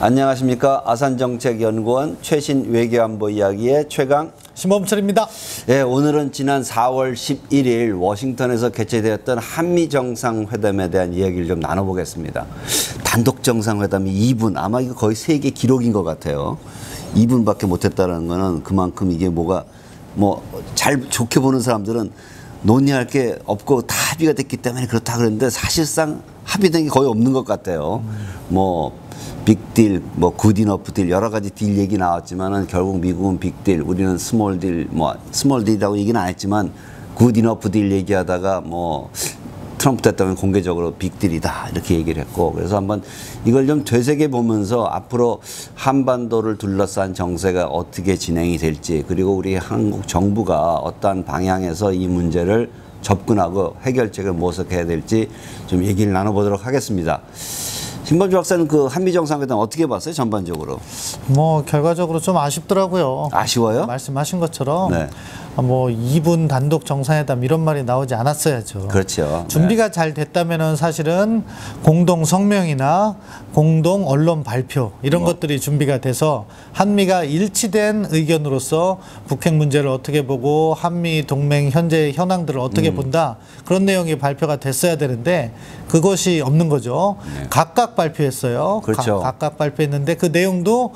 안녕하십니까. 아산정책연구원 최신 외교안보 이야기의 최강 신범철입니다. 예, 오늘은 지난 4월 11일 워싱턴에서 개최되었던 한미정상회담에 대한 이야기를 좀 나눠보겠습니다. 단독정상회담이 2분, 아마 이거 거의 세계 기록인 것 같아요. 2분밖에 못했다는 거는 그만큼 이게 뭐가 잘 좋게 보는 사람들은 논의할 게 없고 다 합의가 됐기 때문에 그렇다 그러는데 사실상 합의된 게 거의 없는 것 같아요. 빅딜, 굿이너프 딜, 여러 가지 딜 얘기 나왔지만은 결국 미국은 빅딜, 우리는 스몰 딜, 스몰 딜이라고 얘기는 안 했지만 굿이너프 딜 얘기하다가 트럼프 대통령이 공개적으로 빅딜이다 이렇게 얘기를 했고, 그래서 한번 이걸 좀 되새겨 보면서 앞으로 한반도를 둘러싼 정세가 어떻게 진행이 될지, 그리고 우리 한국 정부가 어떠한 방향에서 이 문제를 접근하고 해결책을 모색해야 될지 좀 얘기를 나눠보도록 하겠습니다. 신범철 박사는 그 한미 정상회담 어떻게 봤어요, 전반적으로? 결과적으로 좀 아쉽더라고요. 아쉬워요? 말씀하신 것처럼 네. 2분 단독 정상회담 이런 말이 나오지 않았어야죠. 그렇죠. 준비가 잘 됐다면은 사실은 공동 성명이나 공동 언론 발표 이런 것들이 준비가 돼서 한미가 일치된 의견으로서 북핵 문제를 어떻게 보고 한미 동맹 현재 현황들을 어떻게 본다, 그런 내용이 발표가 됐어야 되는데 그것이 없는 거죠. 네. 각각 발표했어요. 그렇죠. 각각 발표했는데 그 내용도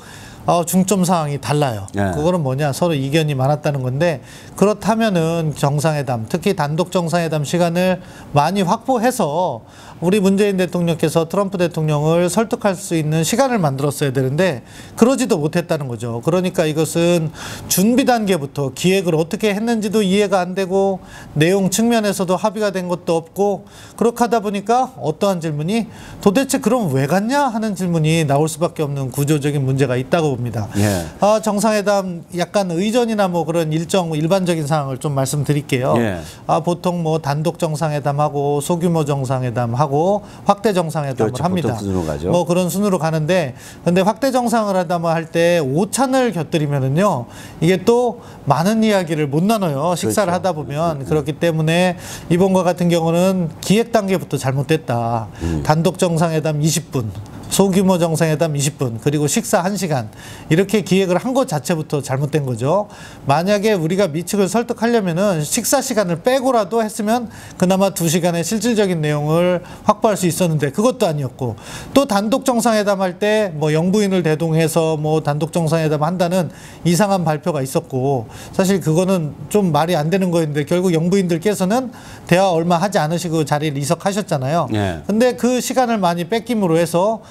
중점 사항이 달라요. 네. 그거는 뭐냐, 서로 이견이 많았다는 건데, 그렇다면은 정상회담, 특히 단독 정상회담 시간을 많이 확보해서 우리 문재인 대통령께서 트럼프 대통령을 설득할 수 있는 시간을 만들었어야 되는데 그러지도 못했다는 거죠. 그러니까 이것은 준비 단계부터 기획을 어떻게 했는지도 이해가 안 되고 내용 측면에서도 합의가 된 것도 없고, 그렇게 하다 보니까 어떠한 질문이 도대체 그럼 왜 갔냐 하는 질문이 나올 수밖에 없는 구조적인 문제가 있다고 봅니다. 예. 정상회담 약간 의전이나 그런 일반적인 사항을 좀 말씀드릴게요. 예. 보통 단독 정상회담하고 소규모 정상회담하고 확대 정상회담을 그렇죠. 합니다. 보통 순으로 가죠. 그런 순으로 가는데, 근데 확대 정상회담을 할 때 오찬을 곁들이면은요, 이게 또 많은 이야기를 못 나눠요. 식사를 그렇죠. 하다 보면. 그렇기 때문에 이번과 같은 경우는 기획 단계부터 잘못됐다. 단독 정상회담 20분. 소규모 정상회담 20분, 그리고 식사 1시간, 이렇게 기획을 한 것 자체부터 잘못된 거죠. 만약에 우리가 미측을 설득하려면은 식사 시간을 빼고라도 했으면 그나마 2시간의 실질적인 내용을 확보할 수 있었는데 그것도 아니었고, 또 단독 정상회담 할 때 영부인을 대동해서 단독 정상회담 한다는 이상한 발표가 있었고, 사실 그거는 좀 말이 안 되는 거였는데 결국 영부인들께서는 대화 얼마 하지 않으시고 자리를 이석하셨잖아요. 네. 근데 그 시간을 많이 뺏김으로 해서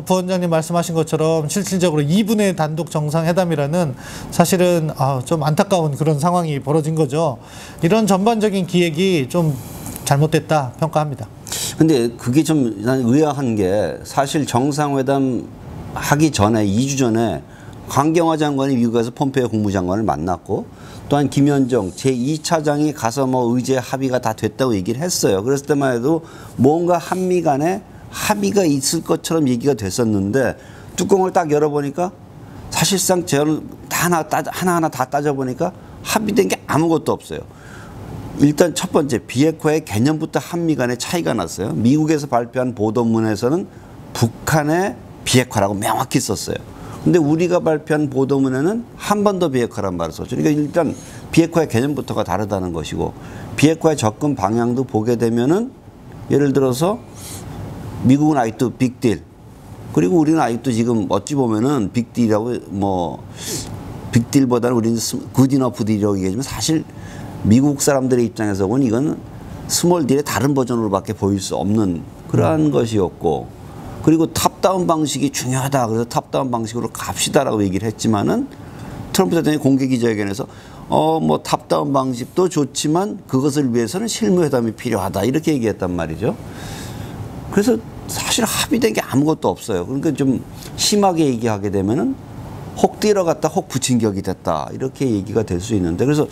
부원장님 말씀하신 것처럼 실질적으로 2분의 단독 정상회담이라는 사실은 좀 안타까운 그런 상황이 벌어진 거죠. 이런 전반적인 기획이 좀 잘못됐다 평가합니다. 근데 그게 좀 난 의아한 게, 사실 정상회담 하기 전에 2주 전에 강경화 장관이 미국에서 폼페이오 국무장관을 만났고, 또한 김현정 제2차장이 가서 의제 합의가 다 됐다고 얘기를 했어요. 그랬을 때만 해도 뭔가 한미 간에 합의가 있을 것처럼 얘기가 됐었는데, 뚜껑을 딱 열어보니까 사실상 제가 하나하나 다 따져보니까 합의된 게 아무것도 없어요. 일단 첫 번째, 비핵화의 개념부터 한미 간에 차이가 났어요. 미국에서 발표한 보도문에서는 북한의 비핵화라고 명확히 썼어요. 근데 우리가 발표한 보도문에는 한 번 더 비핵화란 말을 썼죠. 그러니까 일단 비핵화의 개념부터가 다르다는 것이고, 비핵화의 접근 방향도 보게 되면은 예를 들어서 미국은 아직도 빅딜, 그리고 우리는 아직도 지금 어찌 보면은 빅딜이라고 빅딜보다는 우리는 굿이너프 딜이라고 얘기하지만 사실 미국 사람들의 입장에서 보면 이건 스몰 딜의 다른 버전으로밖에 보일 수 없는 그러한 것이었고, 그리고 탑다운 방식이 중요하다, 그래서 탑다운 방식으로 갑시다라고 얘기를 했지만은 트럼프 대통령이 공개 기자회견에서 탑다운 방식도 좋지만 그것을 위해서는 실무회담이 필요하다 이렇게 얘기했단 말이죠. 그래서 사실 합의된 게 아무것도 없어요. 그러니까 좀 심하게 얘기하게 되면은 혹 때려갔다 혹 붙인 격이 됐다 이렇게 얘기가 될 수 있는데, 그래서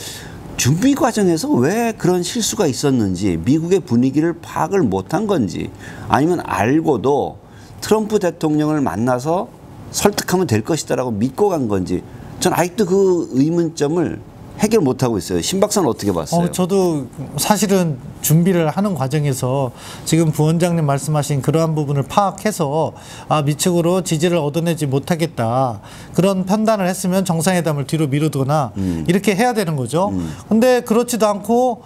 준비 과정에서 왜 그런 실수가 있었는지, 미국의 분위기를 파악을 못한 건지, 아니면 알고도 트럼프 대통령을 만나서 설득하면 될 것이다라고 믿고 간 건지, 전 아직도 그 의문점을 해결 못하고 있어요. 신 박사는 어떻게 봤어요? 저도 사실은 준비를 하는 과정에서 지금 부원장님 말씀하신 그러한 부분을 파악해서 미측으로 지지를 얻어내지 못하겠다. 그런 판단을 했으면 정상회담을 뒤로 미루거나 이렇게 해야 되는 거죠. 근데 그렇지도 않고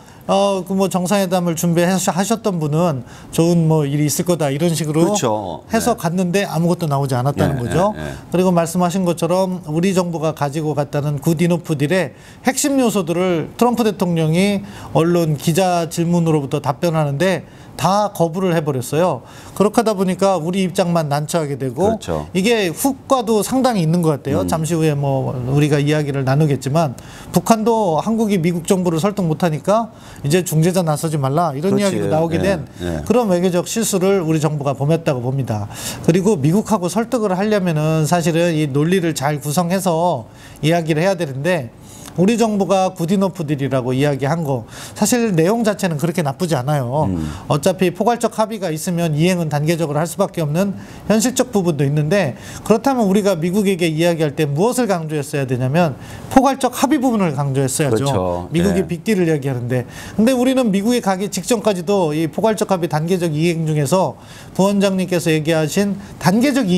그 뭐 정상회담을 준비하셨던 분은 좋은 뭐 일이 있을 거다 이런 식으로 그렇죠. 해서 갔는데 아무것도 나오지 않았다는 거죠. 그리고 말씀하신 것처럼 우리 정부가 가지고 갔다는 굿이너프 딜의 핵심 요소들을 트럼프 대통령이 언론 기자 질문으로부터 답변하는데 다 거부를 해버렸어요. 그렇게 하다 보니까 우리 입장만 난처하게 되고 그렇죠. 이게 후과도 상당히 있는 것 같아요. 잠시 후에 뭐 우리가 이야기를 나누겠지만 북한도 한국이 미국 정부를 설득 못하니까 이제 중재자 나서지 말라 이런 그렇지. 이야기가 나오게 된 그런 외교적 실수를 우리 정부가 범했다고 봅니다. 그리고 미국하고 설득을 하려면은 사실은 이 논리를 잘 구성해서 이야기를 해야 되는데 우리 정부가 굿이너프 딜이라고 이야기한 거 사실 내용 자체는 그렇게 나쁘지 않아요. 어차피 포괄적 합의가 있으면 이행은 단계적으로 할 수밖에 없는 현실적 부분도 있는데 그렇다면 우리가 미국에게 이야기할 때 무엇을 강조했어야 되냐면 포괄적 합의 부분을 강조했어야죠. 그렇죠. 미국이 빅딜을 이야기하는데 근데 우리는 미국에 가기 직전까지도 이 포괄적 합의 단계적 이행 중에서 부원장님께서 얘기하신 단계적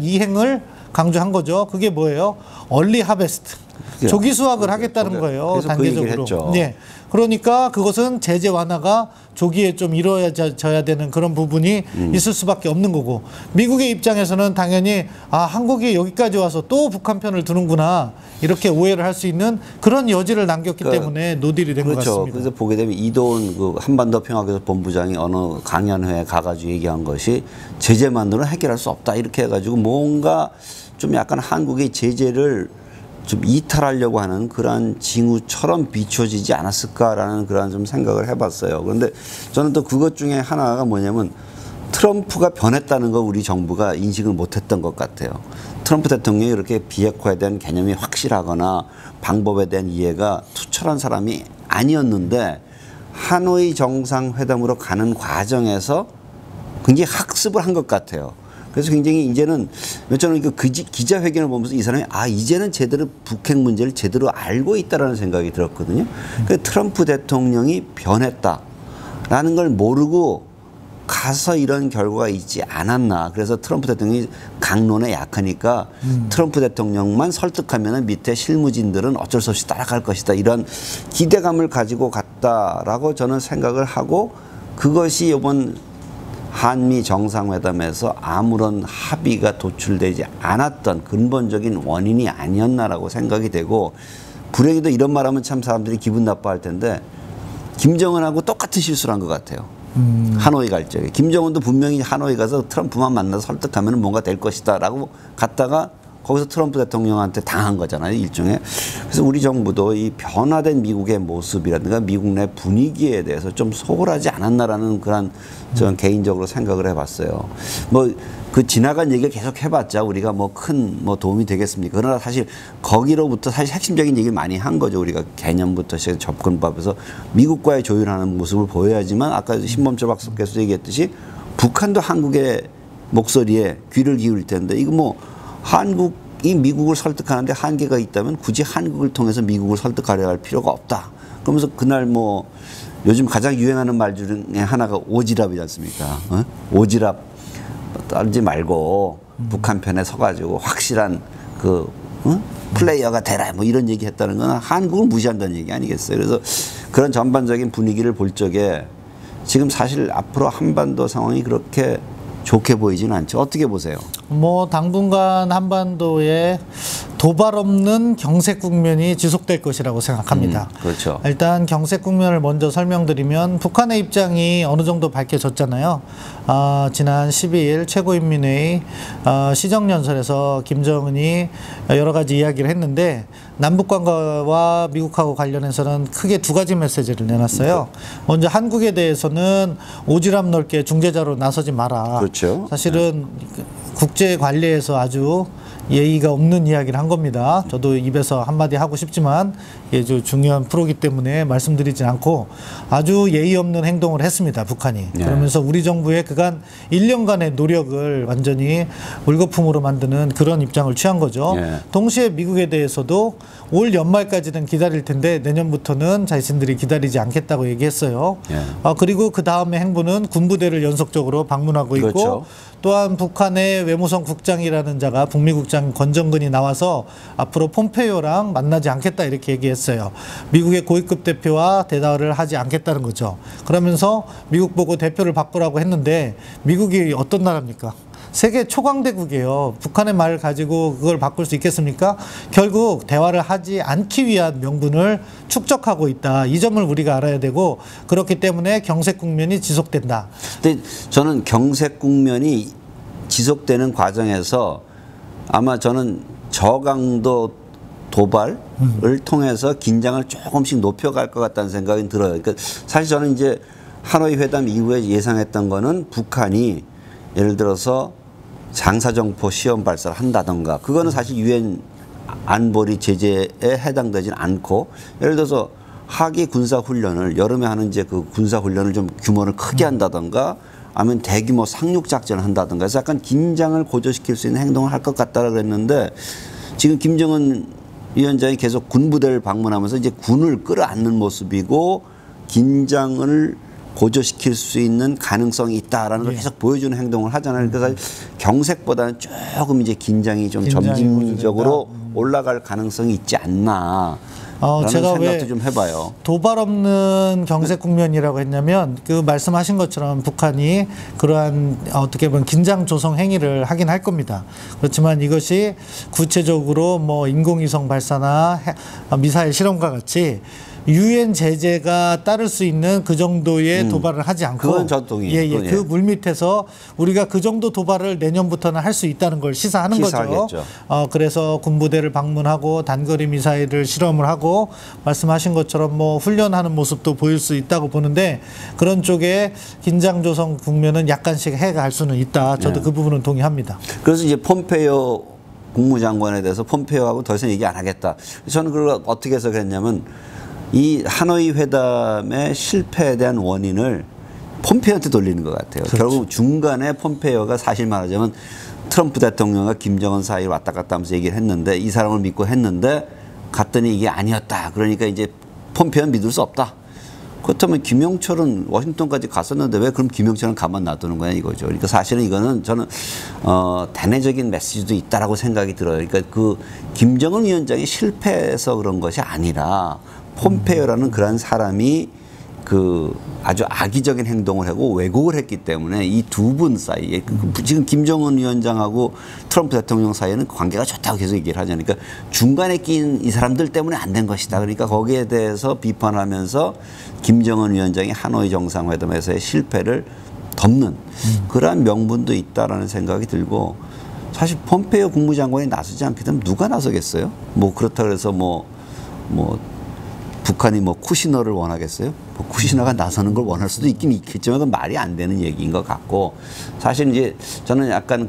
이행을 강조한 거죠. 그게 뭐예요? 얼리 하베스트. 조기 수확을 하겠다는 거예요. 단계적으로. 네. 그러니까 그것은 제재 완화가 조기에 좀 이루어져야 되는 그런 부분이 있을 수밖에 없는 거고 미국의 입장에서는 당연히 한국이 여기까지 와서 또 북한 편을 드는구나 이렇게 오해를 할 수 있는 그런 여지를 남겼기 때문에 노딜이 된 것 같습니다. 그래서 보게 되면 이도훈 그 한반도 평화교섭 본부장이 어느 강연회에 가가지고 얘기한 것이 제재만으로는 해결할 수 없다 이렇게 해가지고 뭔가 좀 약간 한국의 제재를 좀 이탈하려고 하는 그러한 징후처럼 비춰지지 않았을까라는 그런 좀 생각을 해봤어요. 그런데 저는 또 그것 중에 하나가 뭐냐면 트럼프가 변했다는 거 우리 정부가 인식을 못했던 것 같아요. 트럼프 대통령이 그렇게 비핵화에 대한 개념이 확실하거나 방법에 대한 이해가 투철한 사람이 아니었는데 하노이 정상회담으로 가는 과정에서 굉장히 학습을 한 것 같아요. 그래서 굉장히 이제는 저는 그 기자회견을 보면서 이 사람이 이제는 제대로 북핵 문제를 제대로 알고 있다라는 생각이 들었거든요. 그 트럼프 대통령이 변했다라는 걸 모르고 가서 이런 결과가 있지 않았나. 그래서 트럼프 대통령이 강론에 약하니까 트럼프 대통령만 설득하면 밑에 실무진들은 어쩔 수 없이 따라갈 것이다. 이런 기대감을 가지고 갔다라고 저는 생각을 하고 그것이 이번 한미 정상회담에서 아무런 합의가 도출되지 않았던 근본적인 원인이 아니었나라고 생각이 되고 불행히도 이런 말하면 참 사람들이 기분 나빠할 텐데 김정은하고 똑같은 실수를 한 것 같아요. 하노이 갈 적에. 김정은도 분명히 하노이 가서 트럼프만 만나서 설득하면 뭔가 될 것이다 라고 갔다가 거기서 트럼프 대통령한테 당한 거잖아요, 일종의. 그래서 우리 정부도 이 변화된 미국의 모습이라든가 미국 내 분위기에 대해서 좀 소홀하지 않았나라는 그런 저는 개인적으로 생각을 해봤어요. 그 지나간 얘기를 계속 해봤자 우리가 큰 도움이 되겠습니까? 그러나 사실 거기로부터 사실 핵심적인 얘기를 많이 한 거죠. 우리가 개념부터 시작해서 접근법에서 미국과의 조율하는 모습을 보여야지만 아까 신범철 박사께서 얘기했듯이 북한도 한국의 목소리에 귀를 기울일 텐데 이거 한국이 미국을 설득하는데 한계가 있다면 굳이 한국을 통해서 미국을 설득하려 할 필요가 없다. 그러면서 그날 요즘 가장 유행하는 말 중에 하나가 오지랖이지 않습니까? 오지랖 떨지 말고 북한 편에 서가지고 확실한 플레이어가 되라 이런 얘기 했다는 건 한국을 무시한다는 얘기 아니겠어요. 그래서 그런 전반적인 분위기를 볼 적에 지금 사실 앞으로 한반도 상황이 그렇게 좋게 보이지는 않죠. 어떻게 보세요? 당분간 한반도에 도발 없는 경색 국면이 지속될 것이라고 생각합니다. 그렇죠. 일단 경색 국면을 먼저 설명드리면 북한의 입장이 어느 정도 밝혀졌잖아요. 지난 12일 최고인민회의 시정연설에서 김정은이 여러 가지 이야기를 했는데 남북 관계와 미국하고 관련해서는 크게 두 가지 메시지를 내놨어요. 먼저 한국에 대해서는 오지랖 넓게 중재자로 나서지 마라. 그렇죠. 사실은 국제 관리에서 아주 예의가 없는 이야기를 한 겁니다. 저도 입에서 한마디 하고 싶지만 이게 좀 중요한 프로기 때문에 말씀드리지 않고 아주 예의 없는 행동을 했습니다. 북한이. 네. 그러면서 우리 정부의 그간 1년간의 노력을 완전히 물거품으로 만드는 그런 입장을 취한 거죠. 네. 동시에 미국에 대해서도 올 연말까지는 기다릴 텐데 내년부터는 자신들이 기다리지 않겠다고 얘기했어요. 네. 그리고 그 다음에 행보는 군부대를 연속적으로 방문하고 있고 그렇죠. 또한 북한의 외무성 국장이라는 자가 북미 국장 권정근이 나와서 앞으로 폼페이오랑 만나지 않겠다 이렇게 얘기했어요. 미국의 고위급 대표와 대화를 하지 않겠다는 거죠. 그러면서 미국 보고 대표를 바꾸라고 했는데 미국이 어떤 나라입니까? 세계 초강대국이에요. 북한의 말을 가지고 그걸 바꿀 수 있겠습니까? 결국 대화를 하지 않기 위한 명분을 축적하고 있다. 이 점을 우리가 알아야 되고 그렇기 때문에 경색 국면이 지속된다. 근데 저는 경색 국면이 지속되는 과정에서 아마 저는 저강도 도발을 통해서 긴장을 조금씩 높여갈 것 같다는 생각이 들어요. 그러니까 사실 저는 이제 하노이 회담 이후에 예상했던 거는 북한이 예를 들어서 장사정포 시험 발사를 한다던가 그거는 사실 유엔 안보리 제재에 해당되지는 않고 예를 들어서 하기 군사훈련을 여름에 하는 이제 그 군사훈련을 좀 규모를 크게 한다던가 아니면 대규모 상륙작전을 한다던가 해서 약간 긴장을 고조시킬 수 있는 행동을 할 것 같다라고 그랬는데 지금 김정은 위원장이 계속 군부대를 방문하면서 이제 군을 끌어안는 모습이고 긴장을 고조시킬 수 있는 가능성이 있다라는 걸 계속 보여주는 행동을 하잖아요. 그래서 경색보다는 조금 이제 긴장이 좀 점진적으로 올라갈 가능성이 있지 않나. 제가 왜 생각도 좀 해봐요. 도발 없는 경색 국면이라고 했냐면 그 말씀하신 것처럼 북한이 그러한 어떻게 보면 긴장 조성 행위를 하긴 할 겁니다. 그렇지만 이것이 구체적으로 뭐 인공위성 발사나 미사일 실험과 같이 유엔 제재가 따를 수 있는 그 정도의 도발을 하지 않고 그건 저도 동의해요. 그 물밑에서 우리가 그 정도 도발을 내년부터는 할 수 있다는 걸 시사하는 시사하겠죠. 거죠. 그래서 군부대를 방문하고 단거리 미사일을 실험을 하고 말씀하신 것처럼 뭐 훈련하는 모습도 보일 수 있다고 보는데 그런 쪽에 긴장 조성 국면은 약간씩 해갈 수는 있다. 저도 그 부분은 동의합니다. 그래서 이제 폼페이오 국무장관에 대해서 폼페이오하고 더 이상 얘기 안 하겠다. 저는 그걸 어떻게 해서 그랬냐면 이 하노이 회담의 실패에 대한 원인을 폼페이오한테 돌리는 것 같아요. 그렇죠. 결국 중간에 폼페이오가 사실 말하자면 트럼프 대통령과 김정은 사이를 왔다 갔다 하면서 얘기를 했는데 이 사람을 믿고 했는데 갔더니 이게 아니었다. 그러니까 이제 폼페이오는 믿을 수 없다. 그렇다면 김영철은 워싱턴까지 갔었는데 왜 그럼 김영철은 가만 놔두는 거야 이거죠. 그러니까 사실은 이거는 저는 대내적인 메시지도 있다라고 생각이 들어요. 그러니까 그 김정은 위원장이 실패해서 그런 것이 아니라 폼페이오라는 그런 사람이 그 아주 악의적인 행동을 하고 왜곡을 했기 때문에 이 두 분 사이에 지금 김정은 위원장하고 트럼프 대통령 사이에는 관계가 좋다고 계속 얘기를 하잖아요. 그러니까 중간에 낀 이 사람들 때문에 안 된 것이다. 그러니까 거기에 대해서 비판하면서 김정은 위원장이 하노이 정상회담에서의 실패를 덮는 그러한 명분도 있다라는 생각이 들고 사실 폼페이오 국무장관이 나서지 않게 되면 누가 나서겠어요? 뭐 그렇다 그래서 뭐 북한이 뭐 쿠시너를 원하겠어요? 뭐 쿠시너가 나서는 걸 원할 수도 있긴 있겠지만 그건 말이 안 되는 얘기인 것 같고 사실 이제 저는 약간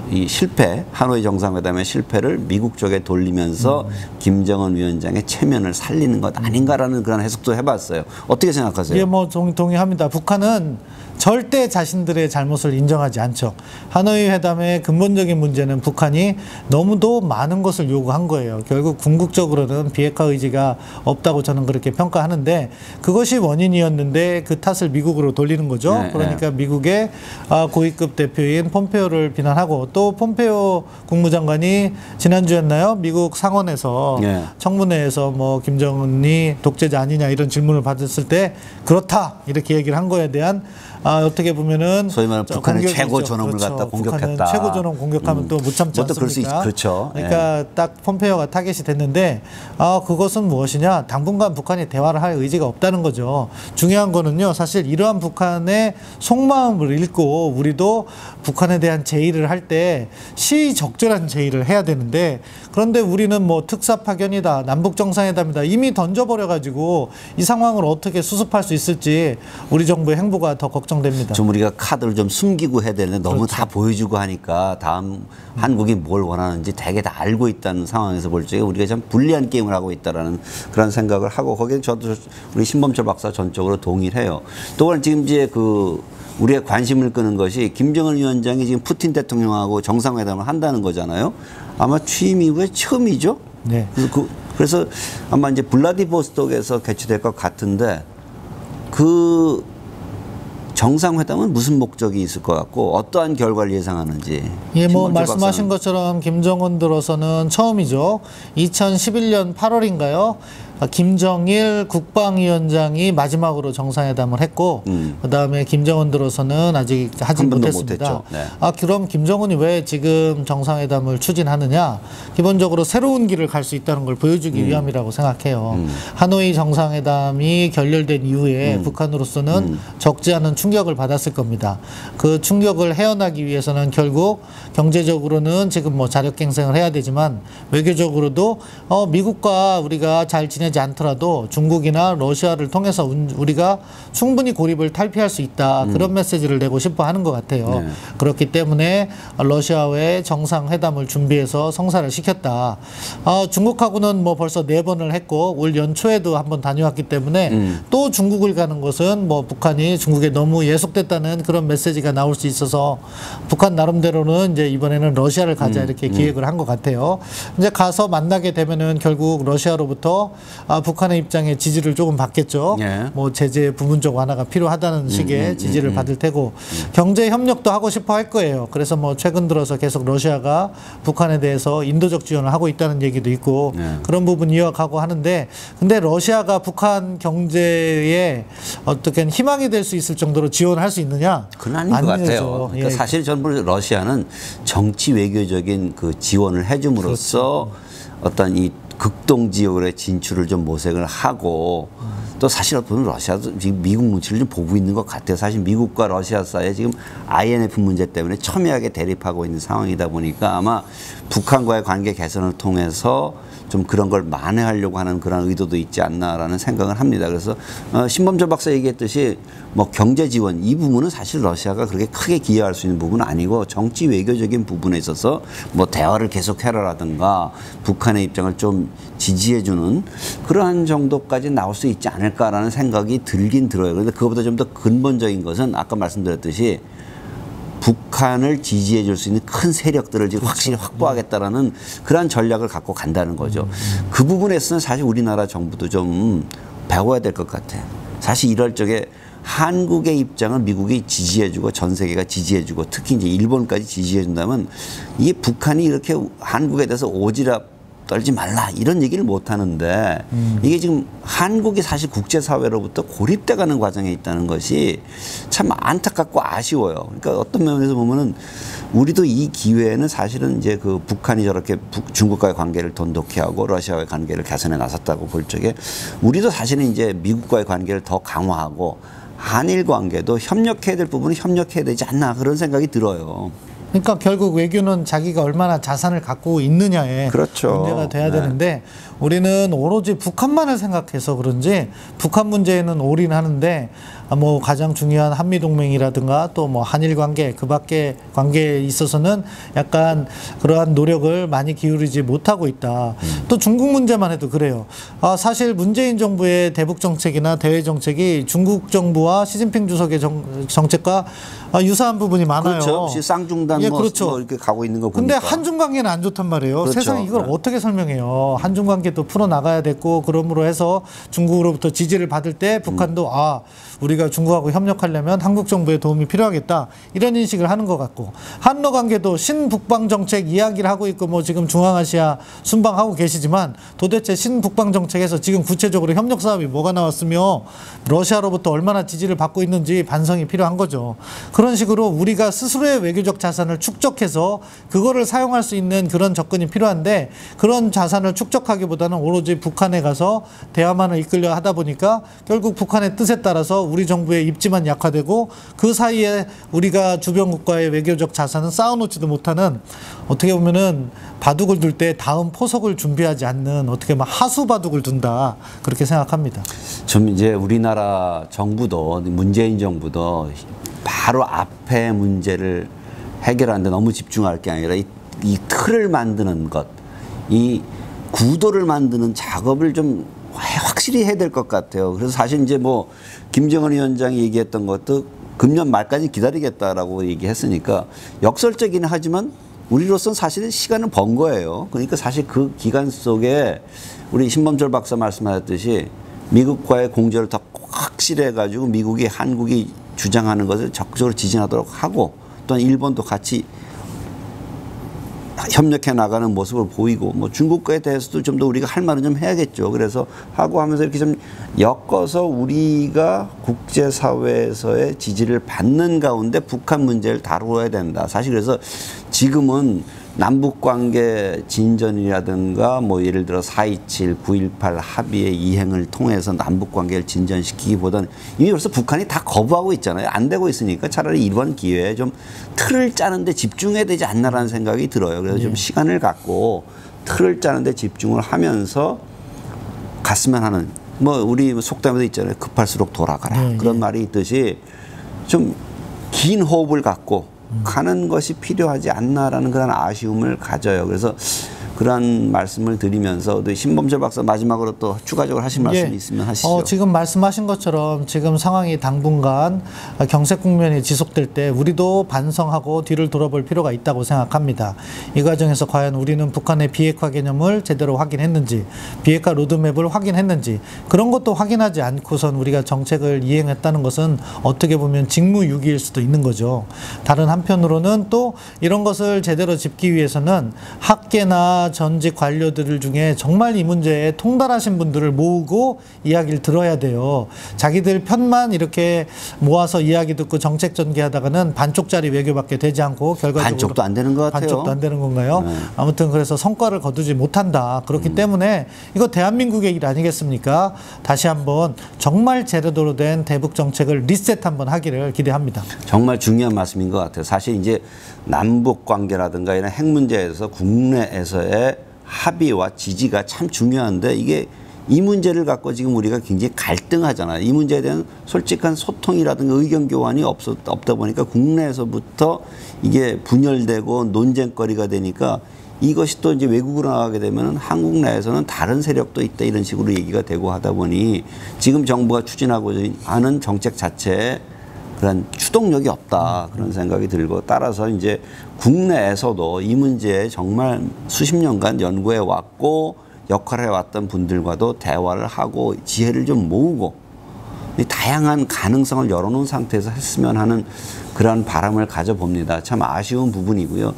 이 실패, 하노이 정상회담의 실패를 미국 쪽에 돌리면서 김정은 위원장의 체면을 살리는 것 아닌가라는 그런 해석도 해봤어요. 어떻게 생각하세요? 예, 뭐 동의합니다. 북한은 절대 자신들의 잘못을 인정하지 않죠. 하노이 회담의 근본적인 문제는 북한이 너무도 많은 것을 요구한 거예요. 결국 궁극적으로는 비핵화 의지가 없다고 저는 그렇게 평가하는데 그것이 원인이었는데 그 탓을 미국으로 돌리는 거죠. 네, 그러니까 미국의 고위급 대표인 폼페이오를 비난하고 또 폼페이오 국무장관이 지난주였나요? 미국 상원에서 네. 청문회에서 뭐 김정은이 독재자 아니냐 이런 질문을 받았을 때 그렇다 이렇게 얘기를 한 거에 대한 어떻게 보면은 소위 말하는 북한의 최고 존엄을 그렇죠. 갖다 공격했다. 북한은 최고 존엄 공격하면 또 못 참지 않습니까? 그렇죠. 그러니까 딱 폼페이오가 타겟이 됐는데 그것은 무엇이냐? 당분간 북한이 대화를 할 의지가 없다는 거죠. 중요한 거는요. 사실 이러한 북한의 속마음을 읽고 우리도 북한에 대한 제의를 할 때 시의적절한 제의를 해야 되는데 그런데 우리는 뭐 특사 파견이다, 남북 정상회담이다 이미 던져버려가지고 이 상황을 어떻게 수습할 수 있을지 우리 정부의 행보가 더 걱정. 걱정됩니다. 좀 우리가 카드를 좀 숨기고 해야 되는데 너무 그렇죠. 다 보여주고 하니까 다음 한국이 뭘 원하는지 되게 다 알고 있다는 상황에서 볼 적에 우리가 참 불리한 게임을 하고 있다라는 그런 생각을 하고 거기에 저도 우리 신범철 박사 전적으로 동의를 해요. 또 지금 이제 우리의 관심을 끄는 것이 김정은 위원장이 지금 푸틴 대통령하고 정상회담을 한다는 거잖아요. 아마 취임 이후에 처음이죠. 네. 그래서 아마 이제 블라디보스톡에서 개최될 것 같은데 그 정상회담은 무슨 목적이 있을 것 같고 어떠한 결과를 예상하는지. 예, 뭐 말씀하신 것처럼 김정은 들어서는 처음이죠. 2011년 8월인가요? 김정일 국방위원장이 마지막으로 정상회담을 했고 그다음에 김정은 들어서는 아직 하지 못했습니다. 네. 그럼 김정은이 왜 지금 정상회담을 추진하느냐? 기본적으로 새로운 길을 갈 수 있다는 걸 보여주기 위함이라고 생각해요. 하노이 정상회담이 결렬된 이후에 북한으로서는 적지 않은 충격을 받았을 겁니다. 그 충격을 헤어나기 위해서는 결국 경제적으로는 지금 뭐 자력갱생을 해야 되지만 외교적으로도 미국과 우리가 잘 지내지 않더라도 중국이나 러시아를 통해서 우리가 충분히 고립을 탈피할 수 있다. 그런 메시지를 내고 싶어 하는 것 같아요. 네. 그렇기 때문에 러시아와의 정상회담을 준비해서 성사를 시켰다. 중국하고는 뭐 벌써 4번을 했고 올 연초에도 한번 다녀왔기 때문에 또 중국을 가는 것은 뭐 북한이 중국에 너무 예속됐다는 그런 메시지가 나올 수 있어서 북한 나름대로는 이제 이번에는 러시아를 가자 이렇게 기획을 한 것 같아요. 이제 가서 만나게 되면은 결국 러시아로부터 북한의 입장에 지지를 조금 받겠죠. 예. 뭐 제재 부분적 완화가 필요하다는 식의 지지를 받을 테고 경제 협력도 하고 싶어 할 거예요. 그래서 뭐 최근 들어서 계속 러시아가 북한에 대해서 인도적 지원을 하고 있다는 얘기도 있고 그런 부분 이어가고 하는데 근데 러시아가 북한 경제에 어떻게 희망이 될 수 있을 정도로 지원할 수 있느냐? 그건 아닌 것 같아요. 그러니까 예. 사실 전부 러시아는 정치 외교적인 그 지원을 해줌으로써 어떤 이 극동 지역의 진출을 좀 모색을 하고 또 사실 보면 러시아도 지금 미국 눈치를 좀 보고 있는 것 같아요. 사실 미국과 러시아 사이에 지금 INF 문제 때문에 첨예하게 대립하고 있는 상황이다 보니까 아마 북한과의 관계 개선을 통해서 좀 그런 걸 만회하려고 하는 그런 의도도 있지 않나라는 생각을 합니다. 그래서 신범철 박사 얘기했듯이 뭐 경제 지원 이 부분은 사실 러시아가 그렇게 크게 기여할 수 있는 부분은 아니고 정치 외교적인 부분에 있어서 뭐 대화를 계속해라라든가 북한의 입장을 좀 지지해주는 그러한 정도까지 나올 수 있지 않을까라는 생각이 들긴 들어요. 그런데 그것보다 좀 더 근본적인 것은 아까 말씀드렸듯이 북한을 지지해 줄 수 있는 큰 세력들을 지금 확실히 확보하겠다라는 그러한 전략을 갖고 간다는 거죠. 그 부분에서는 사실 우리나라 정부도 좀 배워야 될 것 같아요. 사실 이럴 적에 한국의 입장을 미국이 지지해주고 전 세계가 지지해주고 특히 이제 일본까지 지지해준다면 이게 북한이 이렇게 한국에 대해서 오지랖 떨지 말라 이런 얘기를 못 하는데 이게 지금 한국이 사실 국제사회로부터 고립돼가는 과정에 있다는 것이 참 안타깝고 아쉬워요. 그러니까 어떤 면에서 보면은 우리도 이 기회에는 사실은 이제 그 북한이 저렇게 중국과의 관계를 돈독히 하고 러시아와의 관계를 개선해 나섰다고 볼 적에 우리도 사실은 이제 미국과의 관계를 더 강화하고 한일 관계도 협력해야 될 부분은 협력해야 되지 않나 그런 생각이 들어요. 그러니까 결국 외교는 자기가 얼마나 자산을 갖고 있느냐에 그렇죠. 문제가 돼야 되는데 우리는 오로지 북한만을 생각해서 그런지 북한 문제에는 올인하는데 뭐 가장 중요한 한미동맹이라든가 또 뭐 한일 관계 그 밖에 관계에 있어서는 약간 그러한 노력을 많이 기울이지 못하고 있다. 또 중국 문제만 해도 그래요. 사실 문재인 정부의 대북 정책이나 대외 정책이 중국 정부와 시진핑 주석의 정책과 유사한 부분이 많아요. 그렇죠. 쌍중단 예, 뭐, 그렇죠. 뭐 이렇게 가고 있는 거 보니까. 근데 한중 관계는 안 좋단 말이에요. 그렇죠. 세상에 이걸 네. 어떻게 설명해요. 한중 관계도 풀어 나가야 됐고 그러므로 해서 중국으로부터 지지를 받을 때 북한도 우리가 중국하고 협력하려면 한국 정부의 도움이 필요하겠다. 이런 인식을 하는 것 같고 한러 관계도 신북방 정책 이야기를 하고 있고 뭐 지금 중앙아시아 순방하고 계시지만 도대체 신북방 정책에서 지금 구체적으로 협력 사업이 뭐가 나왔으며 러시아로부터 얼마나 지지를 받고 있는지 반성이 필요한 거죠. 그런 식으로 우리가 스스로의 외교적 자산을 축적해서 그거를 사용할 수 있는 그런 접근이 필요한데 그런 자산을 축적하기보다는 오로지 북한에 가서 대화만을 이끌려 하다 보니까 결국 북한의 뜻에 따라서 우리 정부의 입지만 약화되고 그 사이에 우리가 주변국과의 외교적 자산은 쌓아놓지도 못하는 어떻게 보면은 바둑을 둘 때 다음 포석을 준비하지 않는 어떻게 보면 하수 바둑을 둔다 그렇게 생각합니다. 좀 이제 우리나라 정부도 문재인 정부도 바로 앞에 문제를 해결하는데 너무 집중할 게 아니라 이 틀을 만드는 것, 이 구도를 만드는 작업을 좀 확실히 해야 될 것 같아요. 그래서 사실 이제 뭐 김정은 위원장이 얘기했던 것도 금년 말까지 기다리겠다라고 얘기했으니까 역설적이긴 하지만 우리로서는 사실은 시간을 번 거예요. 그러니까 사실 그 기간 속에 우리 신범철 박사 말씀하셨듯이 미국과의 공조를 더 확실해가지고 미국이 한국이 주장하는 것을 적극적으로 지지하도록 하고 또한 일본도 같이 협력해 나가는 모습을 보이고 뭐 중국과에 대해서도 좀 더 우리가 할 말은 좀 해야겠죠. 그래서 하고 하면서 이렇게 좀 엮어서 우리가 국제사회에서의 지지를 받는 가운데 북한 문제를 다루어야 된다. 사실 그래서 지금은 남북관계 진전이라든가 뭐 예를 들어 4.27, 9.18 합의의 이행을 통해서 남북관계를 진전시키기보다는 이미 벌써 북한이 다 거부하고 있잖아요. 안 되고 있으니까 차라리 이번 기회에 좀 틀을 짜는데 집중해야 되지 않나라는 생각이 들어요. 그래서 좀 시간을 갖고 틀을 짜는데 집중을 하면서 갔으면 하는 뭐 우리 속담에도 있잖아요. 급할수록 돌아가라. 그런 말이 있듯이 좀 긴 호흡을 갖고 가는 것이 필요하지 않나라는 그런 아쉬움을 가져요. 그래서 그런 말씀을 드리면서 신범철 박사 마지막으로 또 추가적으로 하실 말씀이 있으면 하시죠. 지금 말씀하신 것처럼 지금 상황이 당분간 경색 국면이 지속될 때 우리도 반성하고 뒤를 돌아볼 필요가 있다고 생각합니다. 이 과정에서 과연 우리는 북한의 비핵화 개념을 제대로 확인했는지, 비핵화 로드맵을 확인했는지 그런 것도 확인하지 않고선 우리가 정책을 이행했다는 것은 어떻게 보면 직무유기일 수도 있는 거죠. 다른 한편으로는 또 이런 것을 제대로 짚기 위해서는 학계나 전직 관료들 중에 정말 이 문제에 통달하신 분들을 모으고 이야기를 들어야 돼요. 자기들 편만 이렇게 모아서 이야기 듣고 정책 전개하다가는 반쪽짜리 외교밖에 되지 않고 결과적으로 반쪽도 안 되는 것 같아요. 반쪽도 안 되는 건가요? 아무튼 그래서 성과를 거두지 못한다. 그렇기 때문에 이거 대한민국의 일 아니겠습니까? 다시 한번 정말 제대로 된 대북 정책을 리셋 한번 하기를 기대합니다. 정말 중요한 말씀인 것 같아요. 사실 이제 남북 관계라든가 이런 핵 문제에서 국내에서의 합의와 지지가 참 중요한데 이게 이 문제를 갖고 지금 우리가 굉장히 갈등하잖아요. 이 문제에 대한 솔직한 소통이라든가 의견 교환이 없다 보니까 국내에서부터 이게 분열되고 논쟁거리가 되니까 이것이 또 이제 외국으로 나가게 되면 한국 내에서는 다른 세력도 있다 이런 식으로 얘기가 되고 하다 보니 지금 정부가 추진하고 하는 정책 자체에 그런 추동력이 없다 그런 생각이 들고 따라서 이제 국내에서도 이 문제에 정말 수십 년간 연구해 왔고 역할을 해왔던 분들과도 대화를 하고 지혜를 좀 모으고 다양한 가능성을 열어놓은 상태에서 했으면 하는 그런 바람을 가져봅니다. 참 아쉬운 부분이고요.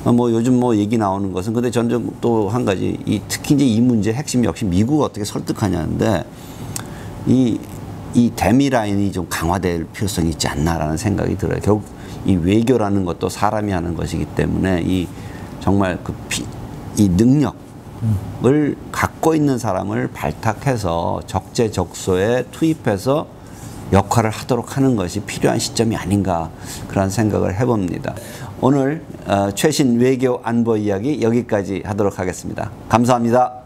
뭐 요즘 뭐 얘기 나오는 것은 근데 저는 또 한 가지 특히 이제 이 문제 핵심 역시 미국을 어떻게 설득하냐는데 이 대미 라인이 좀 강화될 필요성이 있지 않나라는 생각이 들어요. 결국 이 외교라는 것도 사람이 하는 것이기 때문에 이 정말 이 능력을 갖고 있는 사람을 발탁해서 적재적소에 투입해서 역할을 하도록 하는 것이 필요한 시점이 아닌가 그런 생각을 해봅니다. 오늘 최신 외교 안보 이야기 여기까지 하도록 하겠습니다. 감사합니다.